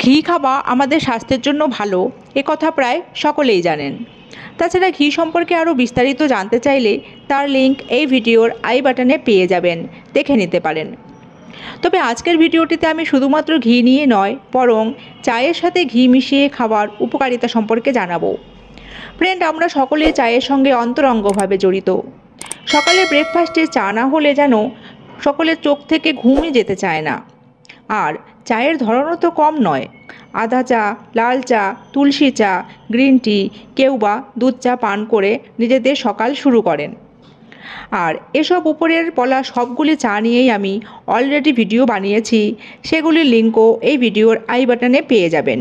ঘি খাওয়া আমাদের স্বাস্থ্যের জন্য ভালো, এ কথা প্রায় সকলেই জানেন। তাছাড়া ঘি সম্পর্কে আরও বিস্তারিত জানতে চাইলে তার লিঙ্ক এই ভিডিওর আই বাটনে পেয়ে যাবেন, দেখে নিতে পারেন। তবে আজকের ভিডিওটিতে আমি শুধুমাত্র ঘি নিয়ে নয়, বরং চায়ের সাথে ঘি মিশিয়ে খাওয়ার উপকারিতা সম্পর্কে জানাবো। ফ্রেন্ড, আমরা সকলে চায়ের সঙ্গে অন্তরঙ্গভাবে জড়িত। সকালে ব্রেকফাস্টে চা না হলে যেন সকলের চোখ থেকে ঘুমই যেতে চায় না। আর চায়ের ধরনও তো কম নয়, আদা চা, লাল চা, তুলসী চা, গ্রিন টি, কেউ বা দুধ চা পান করে নিজেদের সকাল শুরু করেন। আর এসব উপরের বলা সবগুলি চা নিয়েই আমি অলরেডি ভিডিও বানিয়েছি, সেগুলির লিঙ্কও এই ভিডিওর আই বাটনে পেয়ে যাবেন।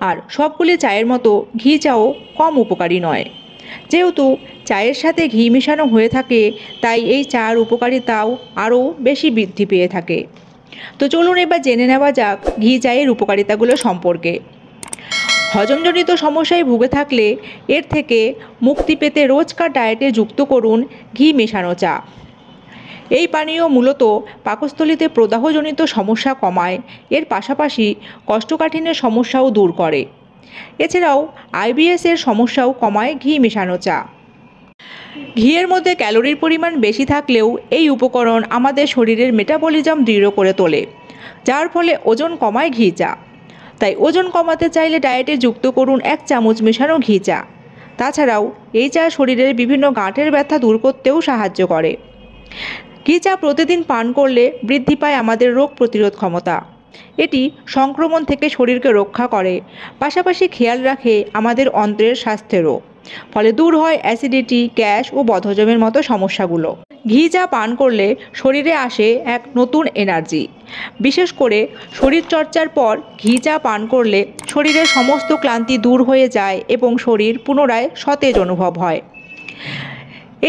আর সবগুলি চায়ের মতো ঘি চাও কম উপকারী নয়। যেহেতু চায়ের সাথে ঘি মেশানো হয়ে থাকে, তাই এই চার উপকারিতাও আরও বেশি বৃদ্ধি পেয়ে থাকে। তো চলুন এবার জেনে নেওয়া যাক ঘি চায়ের উপকারিতাগুলো সম্পর্কে। হজমজনিত সমস্যায় ভুগে থাকলে এর থেকে মুক্তি পেতে রোজকার ডায়েটে যুক্ত করুন ঘি মেশানো চা। এই পানীয় মূলত পাকস্থলীতে প্রদাহজনিত সমস্যা কমায়, এর পাশাপাশি কোষ্ঠকাঠিন্যের সমস্যাও দূর করে। এছাড়াও আইবিএসের সমস্যাও কমায় ঘি মেশানো চা। ঘিয়ের মধ্যে ক্যালোরির পরিমাণ বেশি থাকলেও এই উপকরণ আমাদের শরীরের মেটাবলিজম দৃঢ় করে তোলে, যার ফলে ওজন কমায় ঘি চা। তাই ওজন কমাতে চাইলে ডায়েটে যুক্ত করুন 1 চামচ মেশানো ঘি চা। তাছাড়াও এই চা শরীরের বিভিন্ন গাঁটের ব্যথা দূর করতেও সাহায্য করে। ঘি চা প্রতিদিন পান করলে বৃদ্ধি পায় আমাদের রোগ প্রতিরোধ ক্ষমতা। এটি সংক্রমণ থেকে শরীরকে রক্ষা করে, পাশাপাশি খেয়াল রাখে আমাদের অন্ত্রের স্বাস্থ্যেরও, ফলে দূর হয় অ্যাসিডিটি, গ্যাস ও বদহজমের মতো সমস্যাগুলো। ঘি চা পান করলে শরীরে আসে এক নতুন এনার্জি। বিশেষ করে শরীরচর্চার পর ঘি চা পান করলে শরীরের সমস্ত ক্লান্তি দূর হয়ে যায় এবং শরীর পুনরায় সতেজ অনুভব হয়।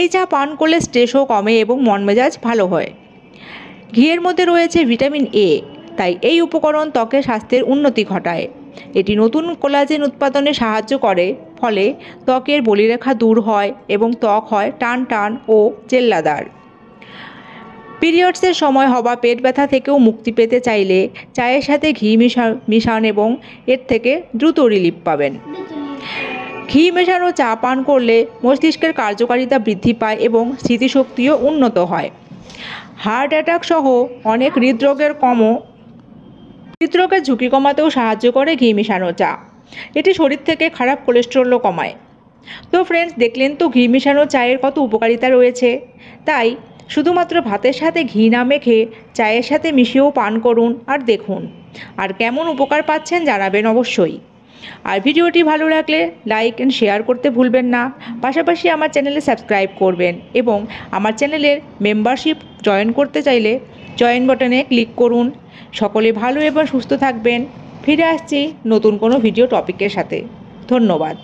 এই চা পান করলে স্ট্রেসও কমে এবং মন মেজাজ ভালো হয়। ঘিয়ের মধ্যে রয়েছে ভিটামিন এ, তাই এই উপকরণ ত্বকের স্বাস্থ্যের উন্নতি ঘটায়। এটি নতুন কোলাজেন উৎপাদনে সাহায্য করে, ফলে ত্বকের বলিরেখা দূর হয় এবং ত্বক হয় টান টান ও জেল্লাদার। পিরিয়ডসের সময় হওয়া পেট ব্যথা থেকেও মুক্তি পেতে চাইলে চায়ের সাথে ঘি মিশান এবং এর থেকে দ্রুত রিলিফ পাবেন। ঘি মেশানো চা পান করলে মস্তিষ্কের কার্যকারিতা বৃদ্ধি পায় এবং স্মৃতিশক্তিও উন্নত হয়। হার্ট অ্যাটাক সহ অনেক হৃদরোগের ঝুঁকি কমাতেও সাহায্য করে ঘি মেশানো চা। এটি শরীর থেকে খারাপ কোলেস্টেরলও কমায়। তো ফ্রেন্ডস, দেখলেন তো ঘি মেশানো চায়ের কত উপকারিতা রয়েছে। তাই শুধুমাত্র ভাতের সাথে ঘি না মেখে চায়ের সাথে মিশিয়েও পান করুন আর দেখুন, আর কেমন উপকার পাচ্ছেন জানাবেন অবশ্যই। আর ভিডিওটি ভালো লাগলে লাইক অ্যান্ড শেয়ার করতে ভুলবেন না। পাশাপাশি আমার চ্যানেলে সাবস্ক্রাইব করবেন এবং আমার চ্যানেলের মেম্বারশিপ জয়েন করতে চাইলে জয়েন বাটনে ক্লিক করুন। সকলে ভালো এবং সুস্থ থাকবেন। ফিরে আসছি নতুন কোনো ভিডিও টপিকের সাথে। ধন্যবাদ।